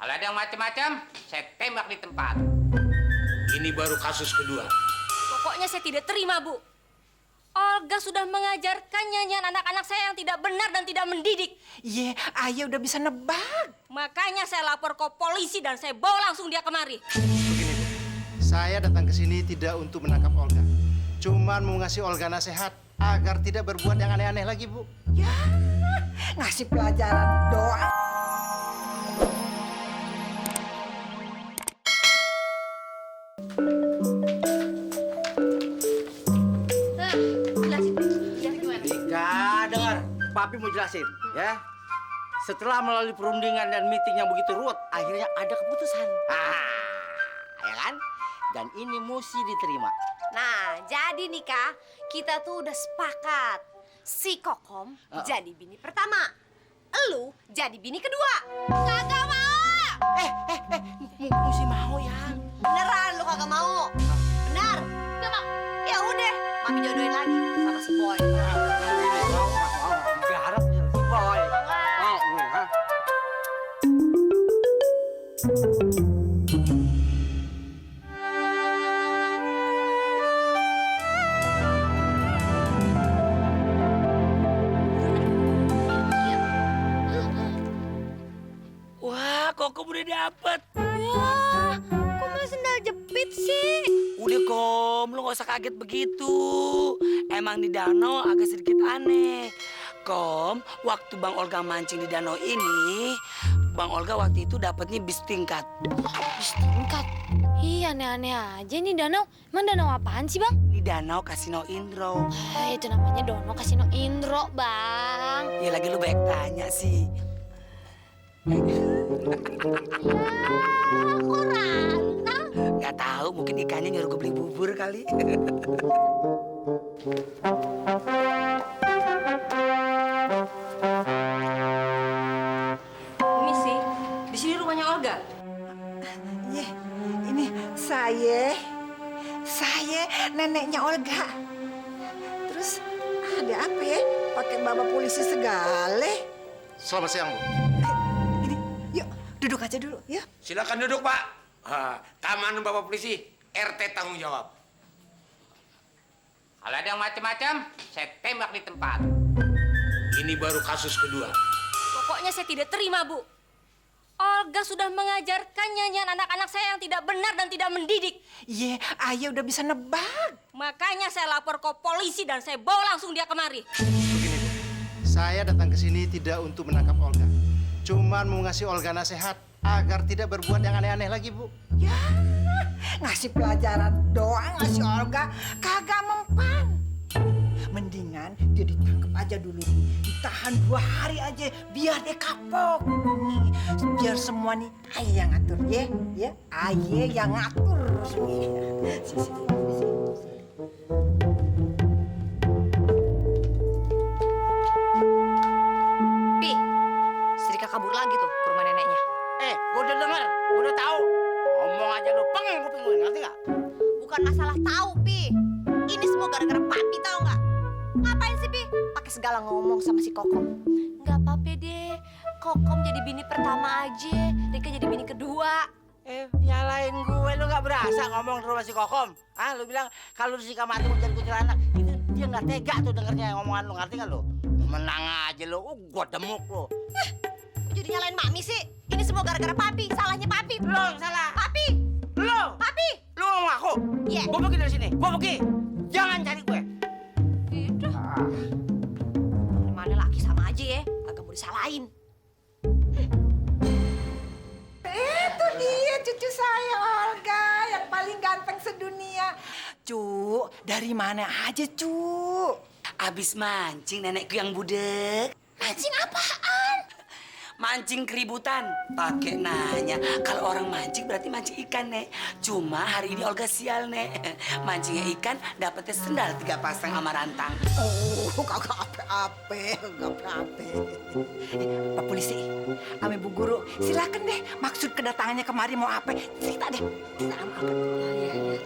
Kalau ada yang macam-macam, saya tembak di tempat. Ini baru kasus kedua. Pokoknya saya tidak terima, Bu. Olga sudah mengajarkan nyanyian anak-anak saya yang tidak benar dan tidak mendidik. Iya, ayah udah bisa nebak. Makanya saya lapor ke polisi dan saya bawa langsung dia kemari. Begini, Bu. Saya datang ke sini tidak untuk menangkap Olga. Cuman mau ngasih Olga nasihat agar tidak berbuat yang aneh-aneh lagi, Bu. Ya, ngasih pelajaran doang. Dika, dengar. Papi mau jelasin, ya. Setelah melalui perundingan dan meeting yang begitu ruwet, akhirnya ada keputusan. Ya kan? Dan ini mesti diterima. Nah, jadi nih Kak, kita tuh udah sepakat. Si Kokom jadi bini pertama. Elu jadi bini kedua. Kagak mau. Mesti mau ya. Beneran lu kagak mau? Benar? Gak mau. Ya udah, Mami jodohin lagi sama si Boy. Garap si boy. Wah, kok udah dapet. Wah, kok malah sendal jepit sih? Udah Kom, lu gak usah kaget begitu. Emang di danau agak sedikit aneh. Kom, waktu Bang Olga mancing di danau ini, Bang Olga waktu itu dapetnya bis tingkat. Bis tingkat? Iya, aneh-aneh aja nih danau. Emang danau apaan sih, Bang? Di danau Kasino Indro. Itu namanya Dono Kasino Indro, Bang. Ya lagi lu banyak tanya sih. Kok rantang? Gak tahu, mungkin ikannya nyuruh gue beli bubur kali. Misi, di sini rumahnya Olga. Iya, ini saya neneknya Olga. Terus ada apa ya? Pakai bawa polisi segala. Selamat siang, Bu. Ini, yuk duduk aja dulu, ya. Silakan duduk, Pak. Keamanan Bapak Polisi, RT tanggung jawab. Kalau ada yang macam-macam, saya tembak di tempat. Ini baru kasus kedua. Pokoknya saya tidak terima, Bu. Olga sudah mengajarkan nyanyian anak-anak saya yang tidak benar dan tidak mendidik. Iya, ayah udah bisa nebak. Makanya saya lapor ke polisi dan saya bawa langsung dia kemari. Begini, Bu. Saya datang ke sini tidak untuk menangkap Olga. Cuman mau ngasih Olga nasihat agar tidak berbuat yang aneh-aneh lagi, Bu. Ya, ngasih pelajaran doang ngasih Olga kagak mempan. Mendingan dia ditangkap aja dulu, ditahan 2 hari aja biar dia kapok. Nih, biar semua nih ayah yang ngatur ya, ayah yang ngatur. Sini. Pi, si Rika kabur lagi tuh ke rumah neneknya. Gue udah denger, gue udah tahu. Ngomong aja lu, pengen kuping gue, ngerti gak? Bukan masalah tahu, Pi. Ini semua gara-gara Papi, tahu nggak? Ngapain sih, Pi? Pakai segala ngomong sama si Kokom. Nggak apa-apa deh. Kokom jadi bini pertama aja, Rika jadi bini kedua. Nyalain gue, lu gak berasa ngomong di rumah si Kokom. Lu bilang kalau si Kamati mau jadi kuntilanak, itu dia gak tega tuh dengernya omongan lu, ngerti gak lu? Menang aja lu, gue demuk lu. Kok jadi nyalain Mami sih? Ini semua gara-gara Papi, salahnya Papi. Lu yang salah. Papi! Lu! Papi! Lu ngomong aku? Iya. Gue pergi dari sini, gue pergi. Jangan cari gue. Gitu. Mana laki sama aja ya, kagak mau disalahin. Itu dia cucu saya Olga yang paling ganteng sedunia. Cu, dari mana aja, Cu? Abis mancing nenekku yang budek. Mancing apaan? Mancing keributan. Pakai nanya. Kalau orang mancing berarti mancing ikan, Nek. Cuma hari ini Olga sial, Nek. Mancingnya ikan, dapetnya sendal 3 pasang sama rantang. Oh, kagak apa-apa, kagak apa-apa. Pak Polisi, ame Bu Guru, silakan deh. Maksud kedatangannya kemari mau apa? Cerita deh. Cerita sama apa? Iya.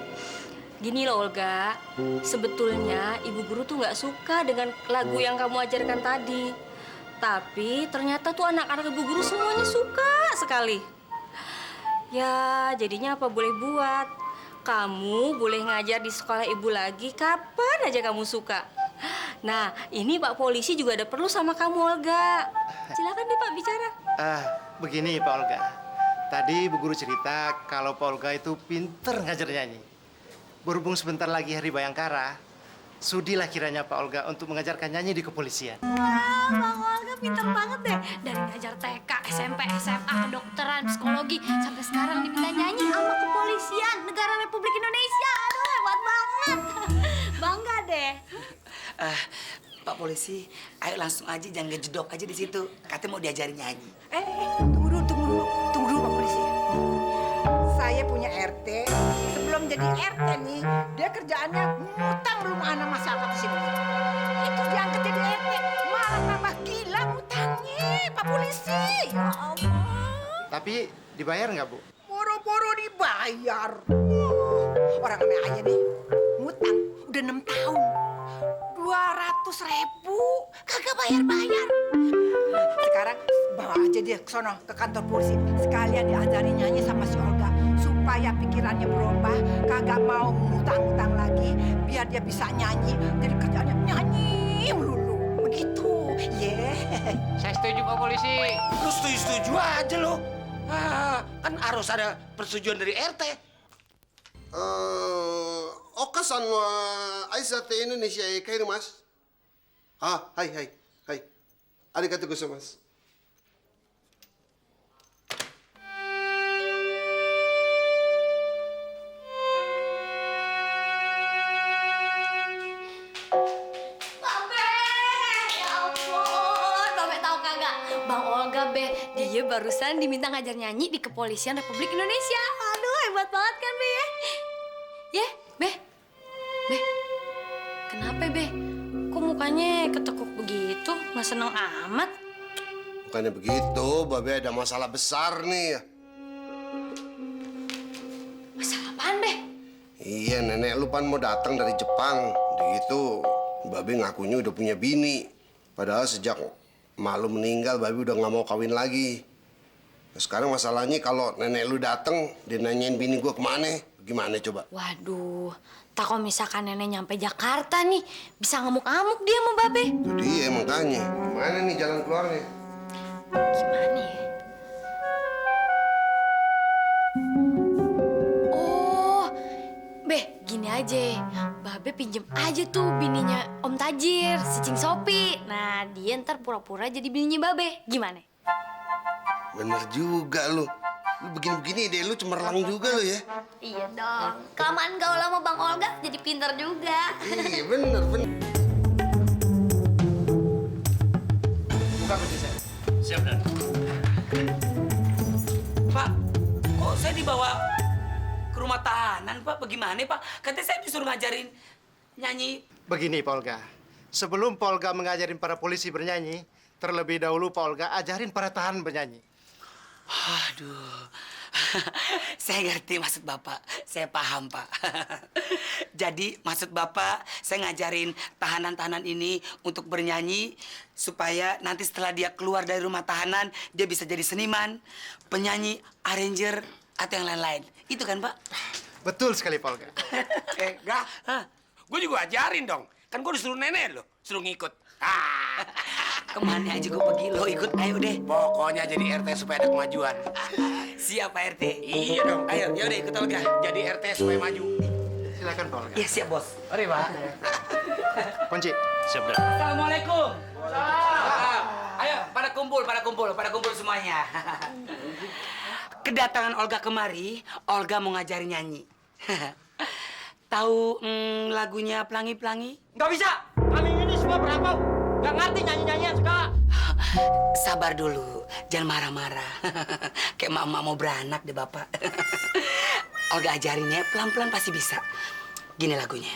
Gini loh Olga, sebetulnya ibu guru tuh nggak suka dengan lagu yang kamu ajarkan tadi. Tapi ternyata tuh anak-anak ibu guru semuanya suka sekali. Ya, jadinya apa boleh buat. Kamu boleh ngajar di sekolah ibu lagi kapan aja kamu suka. Nah, ini Pak Polisi juga ada perlu sama kamu, Olga. Silakan deh Pak bicara. Begini Pak Olga. Tadi Bu Guru cerita kalau Pak Olga itu pinter ngajar nyanyi. Berhubung sebentar lagi Hari Bayangkara, sudilah kiranya Pak Olga untuk mengajarkan nyanyi di kepolisian. Wah, Bang Olga pinter banget deh. Dari ngajar TK, SMP, SMA, kedokteran, psikologi, sampai sekarang diminta nyanyi sama kepolisian Negara Republik Indonesia. Aduh, hebat banget. Bangga deh. Pak Polisi, ayo langsung aja, jangan ngejedok aja di situ. Katanya mau diajarin nyanyi. Tunggu dulu Pak Polisi. Saya punya RT, sebelum jadi RT nih, dia kerjaannya ngutang belum ada masalah di sini. Itu diangkat jadi RT, malah tambah gila ngutangnya, Pak Polisi. Ya Allah. Tapi dibayar nggak Bu? Boro-boro dibayar. Orang aneh aja nih, ngutang udah 6 tahun. 200.000 kagak bayar-bayar. Sekarang bawa aja dia ke sono ke kantor polisi. Sekalian diajarin nyanyi sama si Olga supaya pikirannya berubah, kagak mau ngutang-ngutang lagi, biar dia bisa nyanyi. Jadi kerjaannya nyanyi melulu. Begitu. Saya setuju Pak Polisi. Lu setuju-setuju aja lo. Kan harus ada persetujuan dari RT. Okaさんは挨拶でインドネシアへ帰ります。はいはいはい。ありがとうございます。Babe, ya ampun. Babe tahu kagak? Bang Olga, Be, dia barusan diminta ngajar nyanyi di Kepolisian Republik Indonesia. Aduh, hebat banget kan, Be? Ya, Be. Be, kenapa, Be? Kok mukanya ketekuk begitu? Nggak seneng amat? Bukannya begitu, Babe ada masalah besar nih. Masalah apaan, Be? Iya, nenek lu pan mau datang dari Jepang. Udah gitu, Babe ngakunya udah punya bini. Padahal sejak mak lu meninggal, Babe udah nggak mau kawin lagi. Nah, sekarang masalahnya kalau nenek lu datang, dia nanyain bini gua kemana? Gimana coba? Waduh, tak kalau misalkan nenek nyampe Jakarta nih, bisa ngamuk-ngamuk dia sama Babe. Itu dia makanya. Gimana nih jalan keluarnya? Gimana ya? Oh, Be, gini aja. Babe pinjem aja tuh bininya Om Tajir, si Cing Sopi. Nah, dia ntar pura-pura jadi bininya Babe. Gimana? Bener juga lu. Lu begini-begini deh, lu cemerlang juga lu ya. Iya dong. Kelamaan gaul sama Bang Olga jadi pinter juga. Iya bener. Buka kunci saya. Siap, Dan. Pak, kok saya dibawa ke rumah tahanan, Pak? Bagaimana, Pak? Katanya saya disuruh ngajarin nyanyi. Begini Pak Olga. Sebelum Pak Olga mengajarin para polisi bernyanyi, terlebih dahulu Pak Olga ajarin para tahanan bernyanyi. Aduh, saya ngerti maksud Bapak. Saya paham, Pak. Jadi maksud Bapak, saya ngajarin tahanan-tahanan ini untuk bernyanyi supaya nanti setelah dia keluar dari rumah tahanan, dia bisa jadi seniman, penyanyi, arranger, atau yang lain-lain. Itu kan, Pak? Betul sekali Pak Olga. Enggak. Gue juga ajarin dong. Kan gue disuruh nenek lo, suruh ngikut. Kemana aja gue pergi, lo ikut, ayo deh. Pokoknya jadi RT supaya ada kemajuan. Siap, Pak RT. Iya dong. Ayo, yaudah ikut Olga. Jadi RT supaya maju. Silakan Pak Olga. Iya, siap, Bos. Mari, Pak. Kunci. Siap, Dan. Assalamualaikum. Ayo, pada kumpul semuanya. Kedatangan Olga kemari, Olga mau ngajarin nyanyi. Tahu lagunya Pelangi-Pelangi? Nggak bisa. Kami ini semua perantau. Nggak ngerti nyanyi-nyanyian segala. Sabar dulu, jangan marah-marah. Kayak mama mau beranak deh, Bapak. Olga ajarin ya, pelan-pelan pasti bisa. Gini lagunya.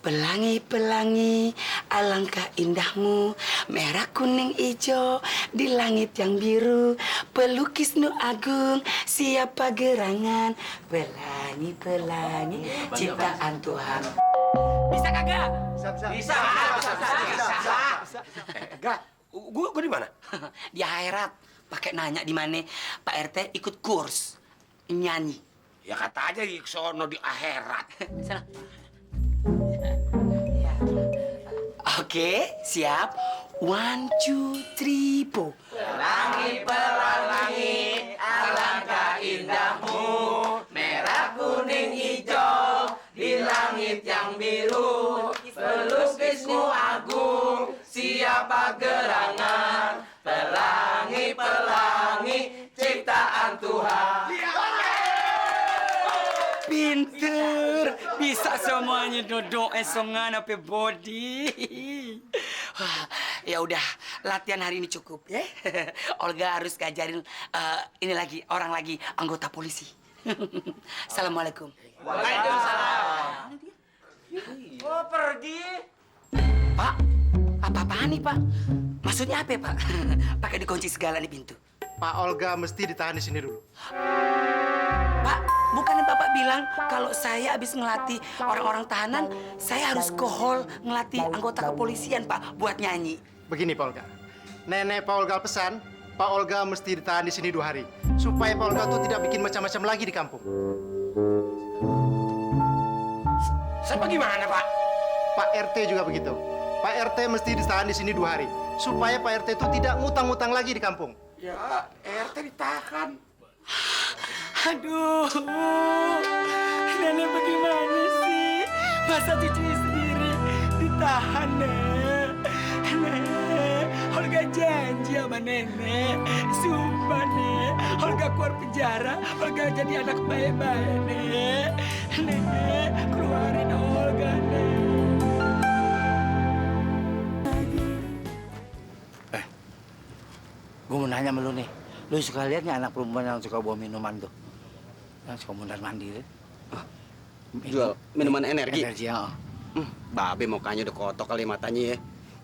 Pelangi-pelangi, alangkah indahmu, merah kuning ijo di langit yang biru, pelukis nu agung, siapa gerangan, pelangi-pelangi, ciptaan Tuhan. Bisa kagak? Bisa. Enggak. Gue di mana? Di akhirat. Pakai nanya di mana, Pak RT ikut kurs. nyanyi. Ya kata aja di sono di akhirat. Sana. Oke, siap. 1, 2, 3, 4. Langit pelangi, alangkah indahmu, merah kuning hijau di langit yang biru. Pelukismu agung, siapa gerangan? Pelangi, pelangi, ciptaan Tuhan. Pinter, bisa semuanya dodok esongan apa body. Wah, ya udah, latihan hari ini cukup ya. Olga harus ngajarin ini lagi orang lagi anggota polisi. Assalamualaikum. Waalaikumsalam. Oh, pergi. Pak, apa-apaan nih Pak? Maksudnya apa ya Pak? Pakai dikunci segala di pintu. Pak Olga mesti ditahan di sini dulu. Pak, bukannya Bapak bilang kalau saya habis ngelatih orang-orang tahanan, saya harus ke hall ngelatih anggota kepolisian, Pak, buat nyanyi. Begini Pak Olga, nenek Pak Olga pesan, Pak Olga mesti ditahan di sini 2 hari, supaya Pak Olga tuh tidak bikin macam-macam lagi di kampung. Saya gimana, Pak? Pak RT juga begitu. Pak RT mesti ditahan di sini 2 hari, supaya Pak RT itu tidak ngutang-ngutang lagi di kampung. Ya, RT ditahan. Aduh, nenek bagaimana sih? Masa cucunya sendiri ditahan, Nek? Nek, Olga janji sama nenek. Sumpah, Nek. Olga keluar penjara, Olga jadi anak baik-baik, Nek. Nek, keluarin Olga, Nek. Gue mau nanya sama lu nih. Lu suka lihat nggak anak perempuan yang suka bawa minuman tuh? Yang suka mondar mandir. Jual minuman energi. Energi, ya. Babe mukanya udah kotok kali matanya ya.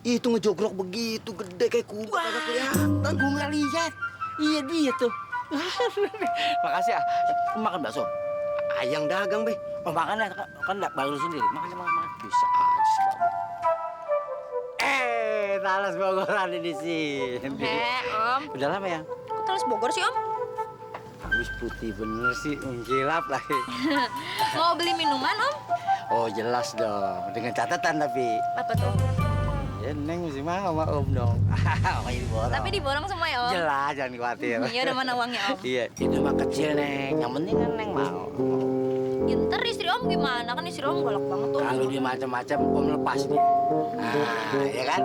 Itu ngejogrok begitu gede kayak kubah kagak kelihatan. Gue nggak lihat. Iya dia tuh. Makasih ya. Makan bakso. Ayang dagang, Be. Oh makan ya, kan baru sendiri. Makan. Bisa aja sih, Babe. Talas Bogor ada di sini. Om. Udah lama ya? Kok Talas Bogor sih, Om? Habis putih bener sih, mengkilap lagi. Mau beli minuman, Om? Oh jelas dong, dengan catatan tapi. Apa tuh? Ya Neng mesti mau sama Om dong. Makanya diborong. Tapi diborong semua ya, Om? Jelas, jangan khawatir. Ya udah, mana uangnya, Om? Iya, itu mah kecil Neng. Yang penting kan Neng mau. Ya ntar istri Om gimana? Kan istri Om galak banget tuh. Kalau dia macam-macam, Om lepas dia. Nah, ya kan?